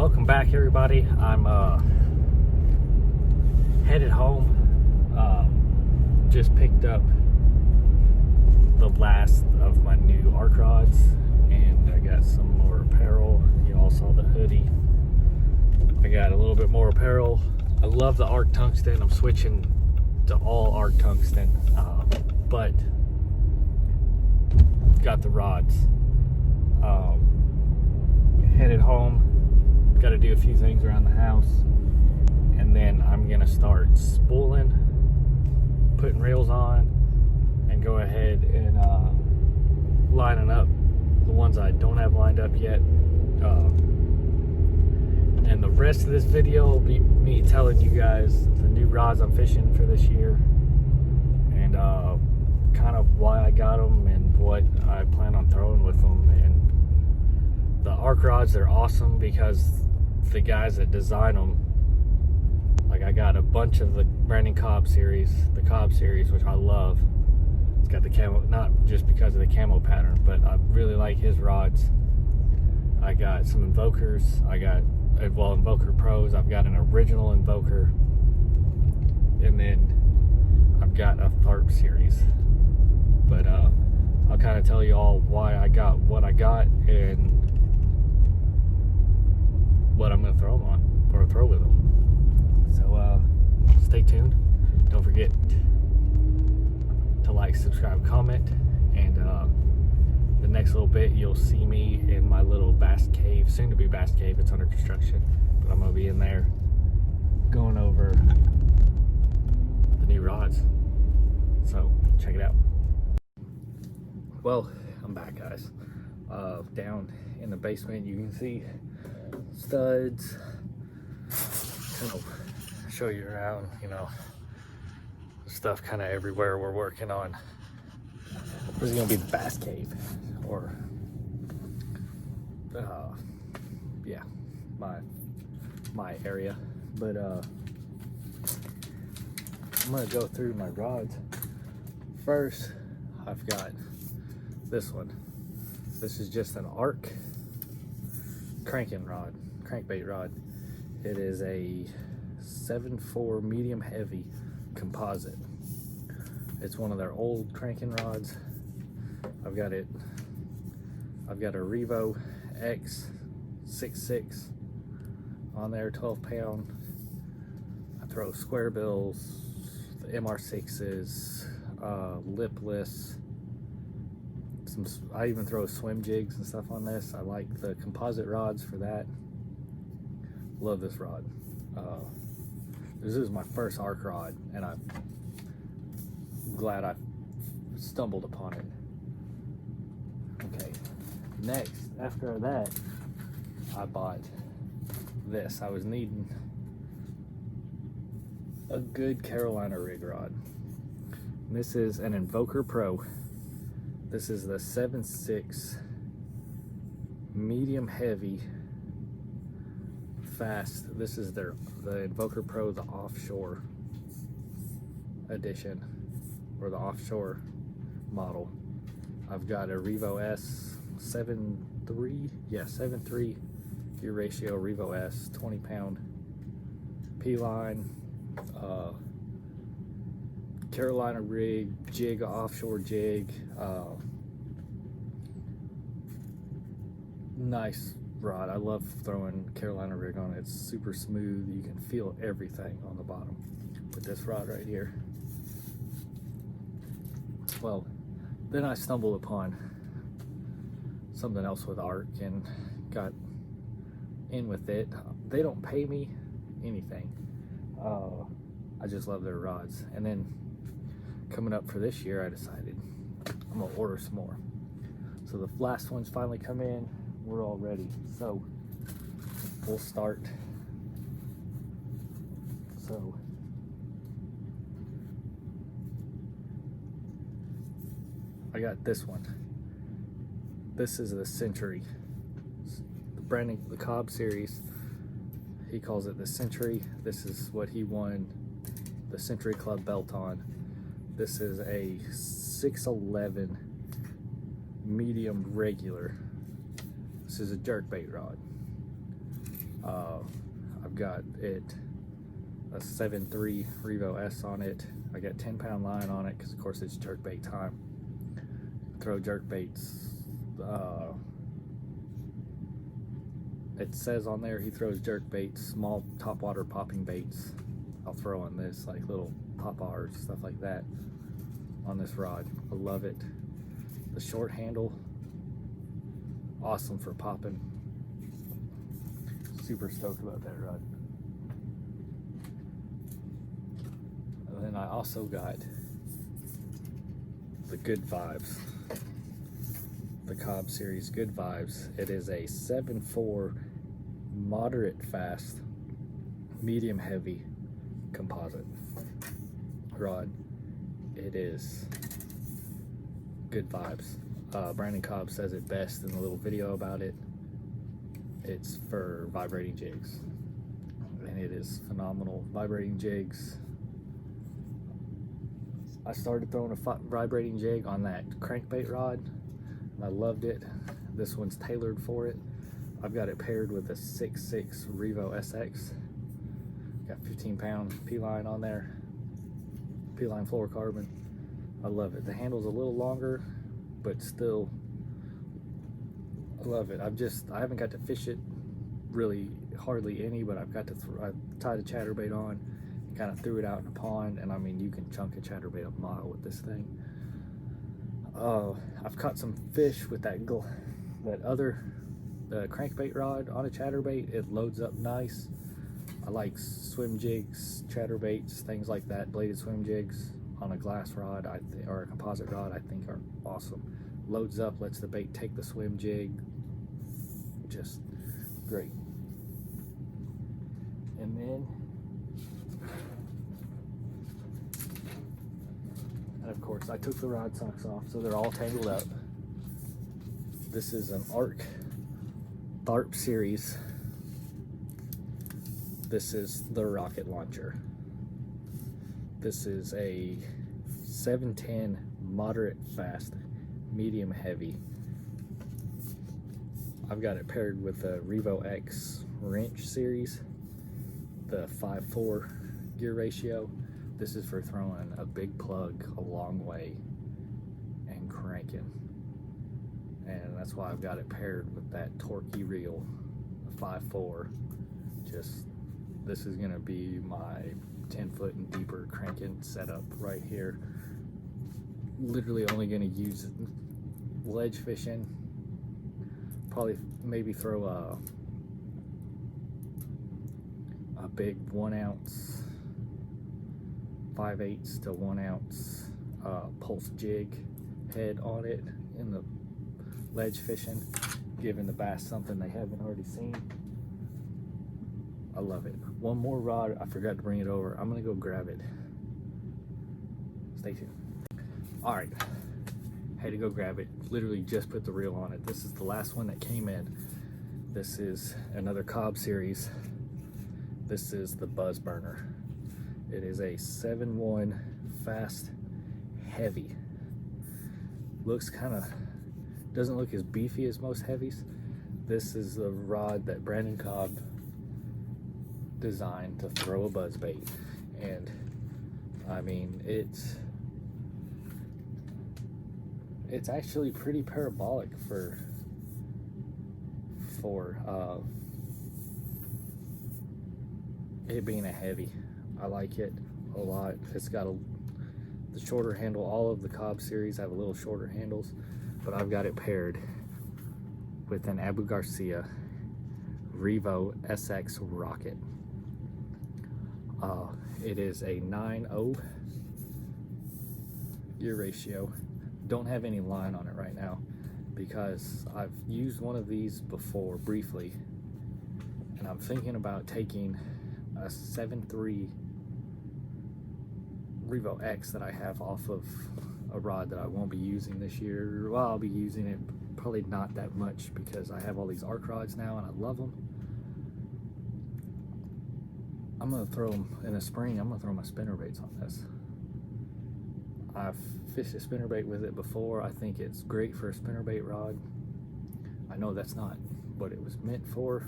Welcome back, everybody. I'm headed home. Just picked up the last of my new Ark Rods, and I got some more apparel. You all saw the hoodie. I got a little bit more apparel. I love the Ark Tungsten. I'm switching to all Ark Tungsten, but got the rods. Headed home. Got to do a few things around the house, and then I'm gonna start spooling, putting reels on, and go ahead and lining up the ones I don't have lined up yet. And the rest of this video will be me telling you guys the new rods I'm fishing for this year, and kind of why I got them and what I plan on throwing with them. And the Ark Rods, they're awesome because the guys that design them, like I got a bunch of the Brandon Cobb series, the Cobb series, which I love. It's got the camo, not just because of the camo pattern, but I really like his rods. I got some Invokers. I got, well, Invoker Pros. I've got an original Invoker, and then I've got a Tharp series. But I'll kind of tell you all why I got what I got and what I'm gonna throw them on, or throw with them. So stay tuned. Don't forget to like, subscribe, comment, and the next little bit you'll see me in my little bass cave, soon to be bass cave. It's under construction, but I'm gonna be in there going over the new rods. So check it out. Well, I'm back, guys. Down in the basement you can see studs. Kind of show you around, you know, stuff kind of everywhere we're working on. This is gonna be the bass cave, or yeah, my area. But I'm gonna go through my rods. First, I've got this one. This is just an Ark crankbait rod. It is a 7.4 medium heavy composite. It's one of their old cranking rods. I've got a Revo X66 on there, 12 pound. I throw square bills, the MR6s, lipless. I even throw swim jigs and stuff on this. I like the composite rods for that. Love this rod. This is my first Ark Rod, and I'm glad I stumbled upon it. Okay, next, after that, I bought this. I was needing a good Carolina rig rod. This is an Invoker Pro. This is the 7.6 medium heavy fast. This is the Invoker Pro, the offshore edition, or the offshore model. I've got a Revo S 7.3, yeah, 7.3 gear ratio Revo S, 20 pound P-line, Carolina rig, jig, offshore jig. Nice rod. I love throwing Carolina rig on it. It's super smooth. You can feel everything on the bottom with this rod right here. Well, then I stumbled upon something else with Ark and got in with it. They don't pay me anything. I just love their rods. And then coming up for this year, I decided I'm gonna order some more. So the last one's finally come in. We're all ready. So we'll start. So I got this one. This is the Century. The Cobb series. He calls it the Century. This is what he won the Century Club belt on. This is a 611 medium regular. This is a jerkbait rod. I've got it a 7.3 Revo S on it. I got 10-pound line on it because of course it's jerkbait time. Throw jerkbaits. It says on there he throws jerkbaits, small topwater popping baits. I'll throw on this, like little pop-Rs, stuff like that on this rod. I love it. The short handle, awesome for popping. Super stoked about that rod. And then I also got the Good Vibes, the Cobb Series Good Vibes. It is a 7.4 moderate fast, medium heavy composite rod. It is Good Vibes. Brandon Cobb says it best in the little video about it. It's for vibrating jigs, and it is phenomenal. Vibrating jigs. I started throwing a vibrating jig on that crankbait rod, and I loved it. This one's tailored for it. I've got it paired with a 6.6 Revo SX. Got 15-pound P-line on there, P-line fluorocarbon. I love it. The handle's a little longer, but still, I love it. I haven't got to fish it really hardly any, but I've got to I tied a chatterbait on and kind of threw it out in the pond, and I mean, you can chunk a chatterbait a mile with this thing. I've caught some fish with that other crankbait rod on a chatterbait. It loads up nice. I like swim jigs, chatterbaits, things like that. Bladed swim jigs on a glass rod, or a composite rod, I think are awesome. Loads up, lets the bait take the swim jig. Just great. And then, and of course, I took the rod socks off, so they're all tangled up. This is an Ark Tharp series. This is the rocket launcher. This is a 710 moderate fast, medium heavy. I've got it paired with the Revo X wrench series, the 5.4 gear ratio. This is for throwing a big plug a long way and cranking. And that's why I've got it paired with that torquey reel, the 5.4. This is gonna be my 10-foot and deeper cranking setup right here. Literally only gonna use it ledge fishing. Probably maybe throw a big 1 ounce, 5/8 to 1 ounce pulse jig head on it in the ledge fishing, giving the bass something they haven't already seen. I love it. One more rod, I forgot to bring it over. I'm gonna go grab it. Stay tuned. All right, had to go grab it. Literally just put the reel on it. This is the last one that came in. This is another Cobb series. This is the Buzz Burner. It is a 7.1 fast, heavy. Looks doesn't look as beefy as most heavies. This is the rod that Brandon Cobb designed to throw a buzz bait, and I mean, it's actually pretty parabolic for it being a heavy. I like it a lot. It's got the shorter handle. All of the Cobb series have a little shorter handles, but I've got it paired with an Abu Garcia Revo SX Rocket. It is a 9.0 gear ratio. Don't have any line on it right now because I've used one of these before briefly, and I'm thinking about taking a 7.3 Revo X that I have off of a rod that I won't be using this year. Well, I'll be using it probably not that much because I have all these Ark Rods now and I love them. I'm gonna throw them in the spring. I'm gonna throw my spinnerbaits on this. I've fished a spinnerbait with it before. I think it's great for a spinnerbait rod. I know that's not what it was meant for,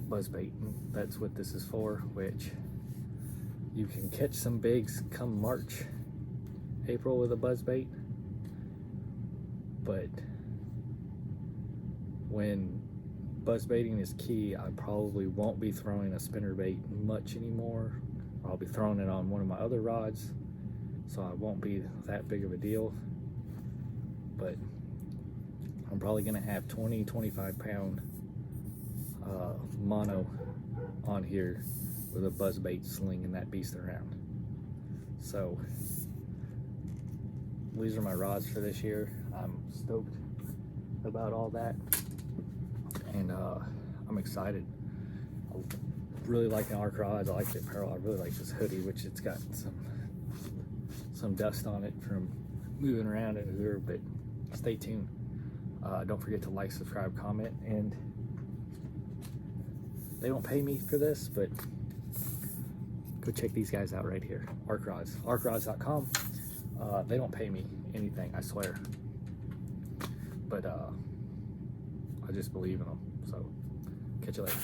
buzzbait. That's what this is for, which you can catch some bigs come March, April with a buzzbait, but when buzzbaiting is key, I probably won't be throwing a spinnerbait much anymore. I'll be throwing it on one of my other rods, so I won't be that big of a deal. But I'm probably gonna have 20-25 pound mono on here with a buzzbait slinging that beast around. So these are my rods for this year. I'm stoked about all that, and I'm excited. I really like the Ark rods. I like the apparel. I really like this hoodie, which it's got some dust on it from moving around in here, but stay tuned. Don't forget to like, subscribe, comment, and they don't pay me for this, but go check these guys out right here. Ark Rods, arkrods.com. They don't pay me anything, I swear, but I just believe in them. So catch you later.